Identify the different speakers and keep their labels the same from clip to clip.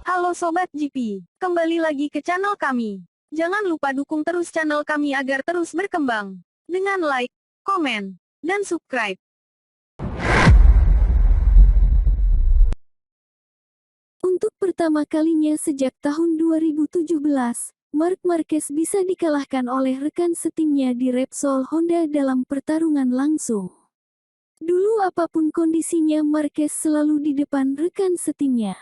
Speaker 1: Halo Sobat GP, kembali lagi ke channel kami. Jangan lupa dukung terus channel kami agar terus berkembang. Dengan like, komen, dan subscribe.
Speaker 2: Untuk pertama kalinya sejak tahun 2017, Marc Marquez bisa dikalahkan oleh rekan setimnya di Repsol Honda dalam pertarungan langsung. Dulu apapun kondisinya, Marquez selalu di depan rekan setimnya.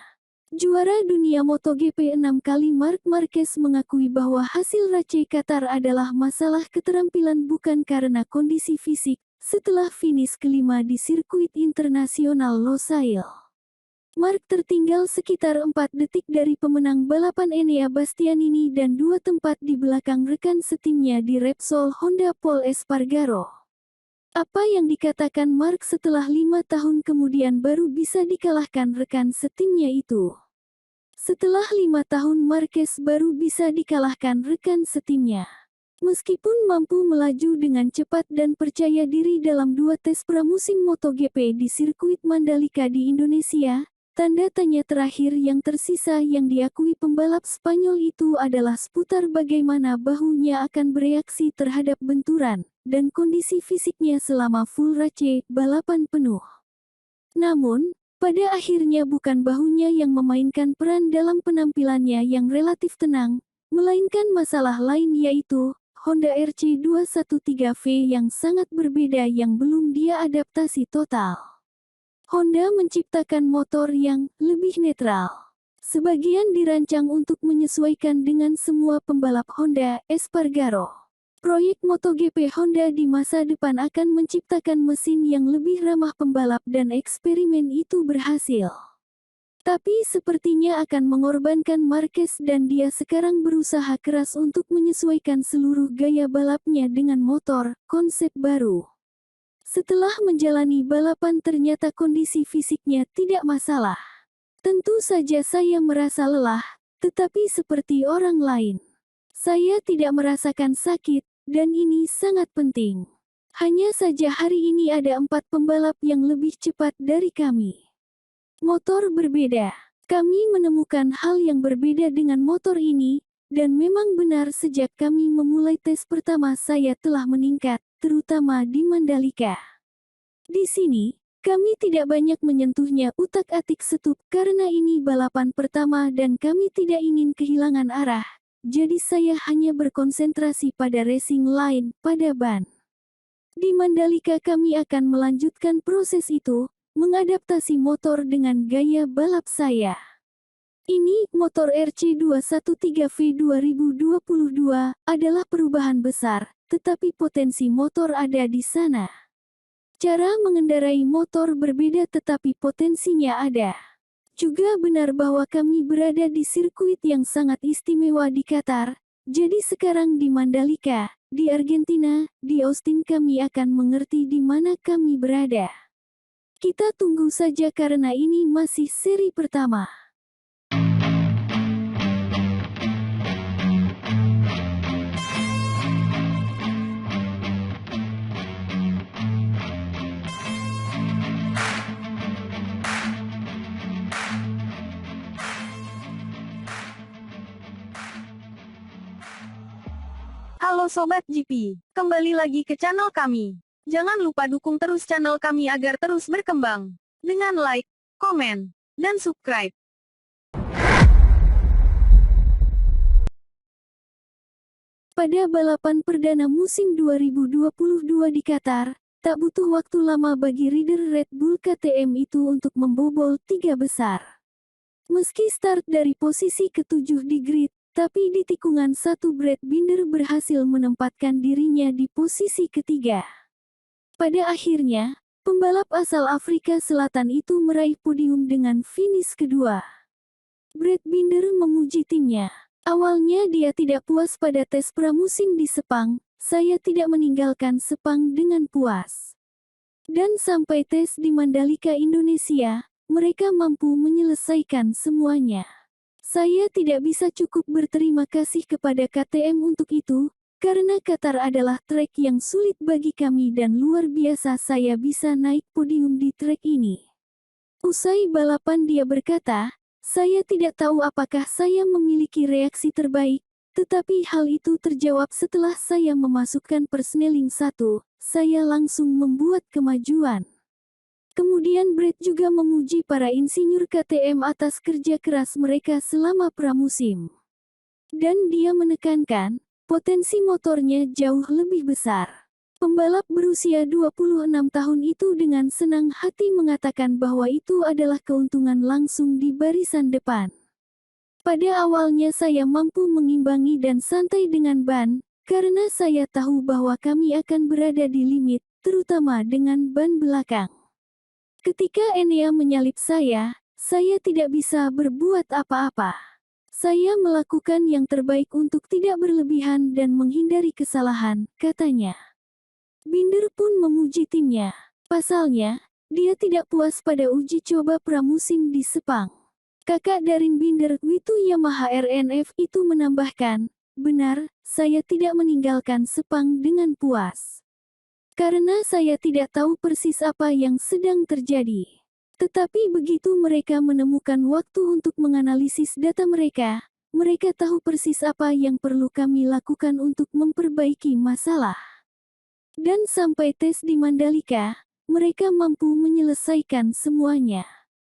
Speaker 2: Juara dunia MotoGP 6 kali, Marc Marquez mengakui bahwa hasil Race Qatar adalah masalah keterampilan bukan karena kondisi fisik, setelah finish kelima di sirkuit internasional Losail. Marc tertinggal sekitar 4 detik dari pemenang balapan Enea Bastianini dan 2 tempat di belakang rekan setimnya di Repsol Honda Pol Espargaro. Apa yang dikatakan Marc setelah 5 tahun kemudian baru bisa dikalahkan rekan setimnya itu. Setelah 5 tahun Marquez baru bisa dikalahkan rekan setimnya. Meskipun mampu melaju dengan cepat dan percaya diri dalam 2 tes pramusim MotoGP di sirkuit Mandalika di Indonesia, tanda tanya terakhir yang tersisa yang diakui pembalap Spanyol itu adalah seputar bagaimana bahunya akan bereaksi terhadap benturan, dan kondisi fisiknya selama full race balapan penuh. Namun, pada akhirnya bukan bahunya yang memainkan peran dalam penampilannya yang relatif tenang, melainkan masalah lain yaitu Honda RC213V yang sangat berbeda yang belum dia adaptasi total. Honda menciptakan motor yang lebih netral. Sebagian dirancang untuk menyesuaikan dengan semua pembalap Honda Espargaro. Proyek MotoGP Honda di masa depan akan menciptakan mesin yang lebih ramah pembalap dan eksperimen itu berhasil. Tapi sepertinya akan mengorbankan Marquez dan dia sekarang berusaha keras untuk menyesuaikan seluruh gaya balapnya dengan motor konsep baru. Setelah menjalani balapan ternyata kondisi fisiknya tidak masalah. Tentu saja saya merasa lelah, tetapi seperti orang lain. Saya tidak merasakan sakit, dan ini sangat penting. Hanya saja hari ini ada 4 pembalap yang lebih cepat dari kami. Motor berbeda. Kami menemukan hal yang berbeda dengan motor ini, dan memang benar sejak kami memulai tes pertama saya telah meningkat, terutama di Mandalika. Di sini, kami tidak banyak menyentuhnya utak-atik setup karena ini balapan pertama dan kami tidak ingin kehilangan arah. Jadi saya hanya berkonsentrasi pada racing line, pada ban. Di Mandalika kami akan melanjutkan proses itu, mengadaptasi motor dengan gaya balap saya. Ini, motor RC213V 2022, adalah perubahan besar, tetapi potensi motor ada di sana. Cara mengendarai motor berbeda tetapi potensinya ada. Juga benar bahwa kami berada di sirkuit yang sangat istimewa di Qatar, jadi sekarang di Mandalika, di Argentina, di Austin kami akan mengerti di mana kami berada. Kita tunggu saja karena ini masih seri pertama.
Speaker 1: Halo Sobat GP, kembali lagi ke channel kami. Jangan lupa dukung terus channel kami agar terus berkembang. Dengan like, komen, dan subscribe.
Speaker 2: Pada balapan perdana musim 2022 di Qatar, tak butuh waktu lama bagi rider Red Bull KTM itu untuk membobol 3 besar. Meski start dari posisi ke-7 di grid, tapi di tikungan 1 Brad Binder berhasil menempatkan dirinya di posisi ketiga. Pada akhirnya, pembalap asal Afrika Selatan itu meraih podium dengan finish kedua. Brad Binder memuji timnya. Awalnya dia tidak puas pada tes pramusim di Sepang, saya tidak meninggalkan Sepang dengan puas. Dan sampai tes di Mandalika Indonesia, mereka mampu menyelesaikan semuanya. Saya tidak bisa cukup berterima kasih kepada KTM untuk itu, karena Qatar adalah trek yang sulit bagi kami dan luar biasa saya bisa naik podium di trek ini. Usai balapan dia berkata, Saya tidak tahu apakah saya memiliki reaksi terbaik, tetapi hal itu terjawab setelah saya memasukkan persneling 1, saya langsung membuat kemajuan. Kemudian Brett juga memuji para insinyur KTM atas kerja keras mereka selama pramusim. Dan dia menekankan, potensi motornya jauh lebih besar. Pembalap berusia 26 tahun itu dengan senang hati mengatakan bahwa itu adalah keuntungan langsung di barisan depan. Pada awalnya saya mampu mengimbangi dan santai dengan ban, karena saya tahu bahwa kami akan berada di limit, terutama dengan ban belakang. Ketika Enea menyalip saya tidak bisa berbuat apa-apa. Saya melakukan yang terbaik untuk tidak berlebihan dan menghindari kesalahan, katanya. Binder pun memuji timnya. Pasalnya, dia tidak puas pada uji coba pramusim di Sepang. Kakak dari Binder, Witu Yamaha RNF itu menambahkan, benar, saya tidak meninggalkan Sepang dengan puas. Karena saya tidak tahu persis apa yang sedang terjadi. Tetapi begitu mereka menemukan waktu untuk menganalisis data mereka tahu persis apa yang perlu kami lakukan untuk memperbaiki masalah. Dan sampai tes di Mandalika, mereka mampu menyelesaikan semuanya.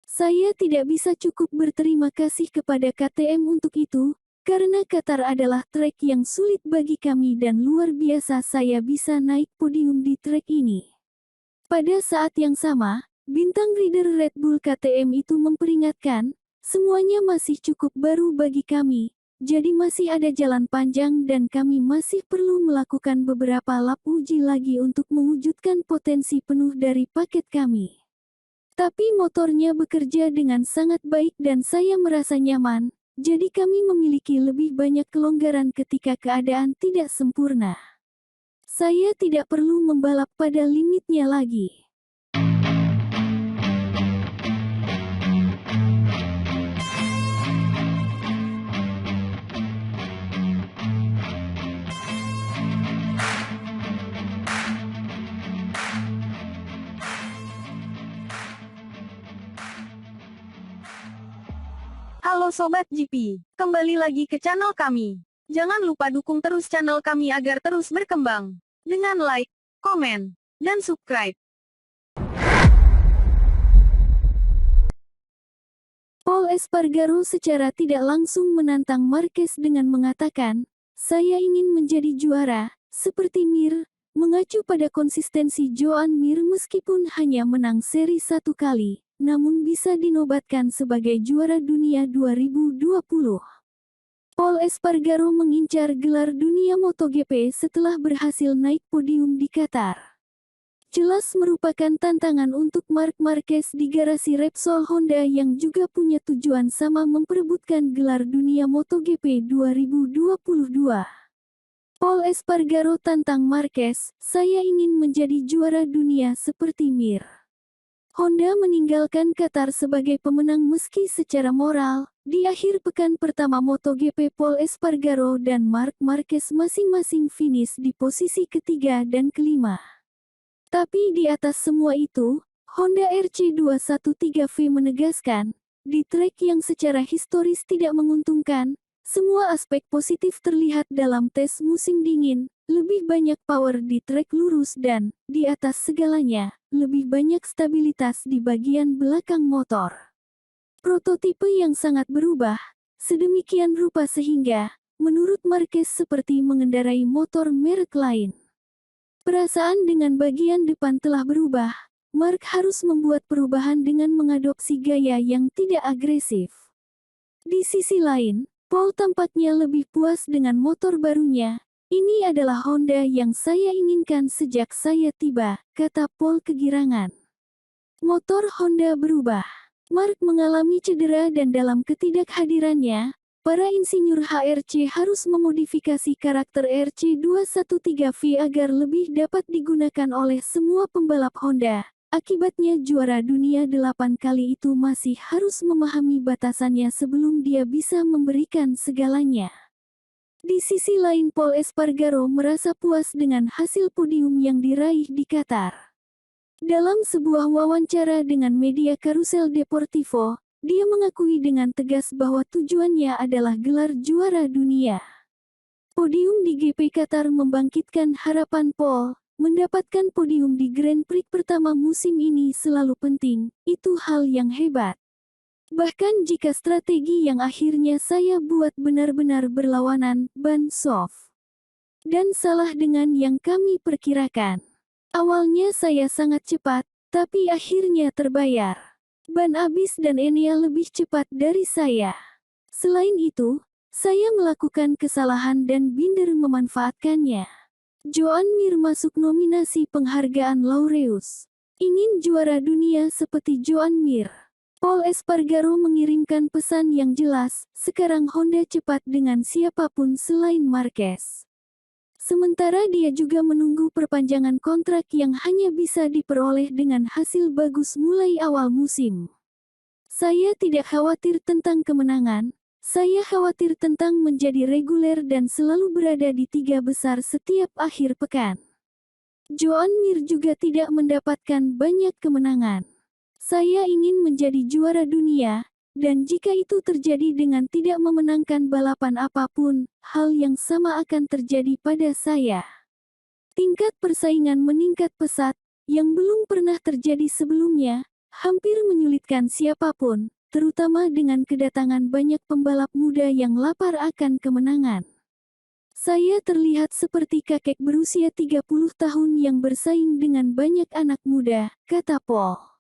Speaker 2: Saya tidak bisa cukup berterima kasih kepada KTM untuk itu, karena Qatar adalah trek yang sulit bagi kami dan luar biasa saya bisa naik podium di trek ini. Pada saat yang sama, bintang rider Red Bull KTM itu memperingatkan, semuanya masih cukup baru bagi kami, jadi masih ada jalan panjang dan kami masih perlu melakukan beberapa lap uji lagi untuk mewujudkan potensi penuh dari paket kami. Tapi motornya bekerja dengan sangat baik dan saya merasa nyaman. Jadi kami memiliki lebih banyak kelonggaran ketika keadaan tidak sempurna. Saya tidak perlu membalap pada limitnya lagi.
Speaker 1: Halo Sobat GP, kembali lagi ke channel kami. Jangan lupa dukung terus channel kami agar terus berkembang. Dengan like, komen, dan subscribe.
Speaker 2: Paul Espargaro secara tidak langsung menantang Marquez dengan mengatakan, saya ingin menjadi juara, seperti Mir, mengacu pada konsistensi Joan Mir meskipun hanya menang seri 1 kali. Namun bisa dinobatkan sebagai juara dunia 2020. Paul Espargaro mengincar gelar dunia MotoGP setelah berhasil naik podium di Qatar. Jelas merupakan tantangan untuk Marc Marquez di garasi Repsol Honda yang juga punya tujuan sama memperebutkan gelar dunia MotoGP 2022. Paul Espargaro tantang Marquez, saya ingin menjadi juara dunia seperti Mir. Honda meninggalkan Qatar sebagai pemenang meski secara moral, di akhir pekan pertama MotoGP Paul Espargaro dan Marc Marquez masing-masing finish di posisi ketiga dan kelima. Tapi di atas semua itu, Honda RC213V menegaskan, di trek yang secara historis tidak menguntungkan, semua aspek positif terlihat dalam tes musim dingin, lebih banyak power di trek lurus dan, di atas segalanya, lebih banyak stabilitas di bagian belakang motor. Prototipe yang sangat berubah, sedemikian rupa sehingga, menurut Marquez seperti mengendarai motor merek lain. Perasaan dengan bagian depan telah berubah, Marc harus membuat perubahan dengan mengadopsi gaya yang tidak agresif. Di sisi lain, Paul tampaknya lebih puas dengan motor barunya. Ini adalah Honda yang saya inginkan sejak saya tiba, kata Paul kegirangan. Motor Honda berubah. Marc mengalami cedera dan dalam ketidakhadirannya, para insinyur HRC harus memodifikasi karakter RC213V agar lebih dapat digunakan oleh semua pembalap Honda. Akibatnya juara dunia 8 kali itu masih harus memahami batasannya sebelum dia bisa memberikan segalanya. Di sisi lain Paul Espargaro merasa puas dengan hasil podium yang diraih di Qatar. Dalam sebuah wawancara dengan media Carousel Deportivo, dia mengakui dengan tegas bahwa tujuannya adalah gelar juara dunia. Podium di GP Qatar membangkitkan harapan Paul. Mendapatkan podium di Grand Prix pertama musim ini selalu penting, itu hal yang hebat. Bahkan jika strategi yang akhirnya saya buat benar-benar berlawanan, ban soft. Dan salah dengan yang kami perkirakan. Awalnya saya sangat cepat, tapi akhirnya terbayar. Ban habis dan Enea lebih cepat dari saya. Selain itu, saya melakukan kesalahan dan Binder memanfaatkannya. Joan Mir masuk nominasi penghargaan Laureus. Ingin juara dunia seperti Joan Mir. Paul Espargaro mengirimkan pesan yang jelas, sekarang Honda cepat dengan siapapun selain Marquez. Sementara dia juga menunggu perpanjangan kontrak yang hanya bisa diperoleh dengan hasil bagus mulai awal musim. Saya tidak khawatir tentang kemenangan, saya khawatir tentang menjadi reguler dan selalu berada di 3 besar setiap akhir pekan. Joan Mir juga tidak mendapatkan banyak kemenangan. Saya ingin menjadi juara dunia, dan jika itu terjadi dengan tidak memenangkan balapan apapun, hal yang sama akan terjadi pada saya. Tingkat persaingan meningkat pesat, yang belum pernah terjadi sebelumnya, hampir menyulitkan siapapun, terutama dengan kedatangan banyak pembalap muda yang lapar akan kemenangan. Saya terlihat seperti kakek berusia 30 tahun yang bersaing dengan banyak anak muda, kata Paul.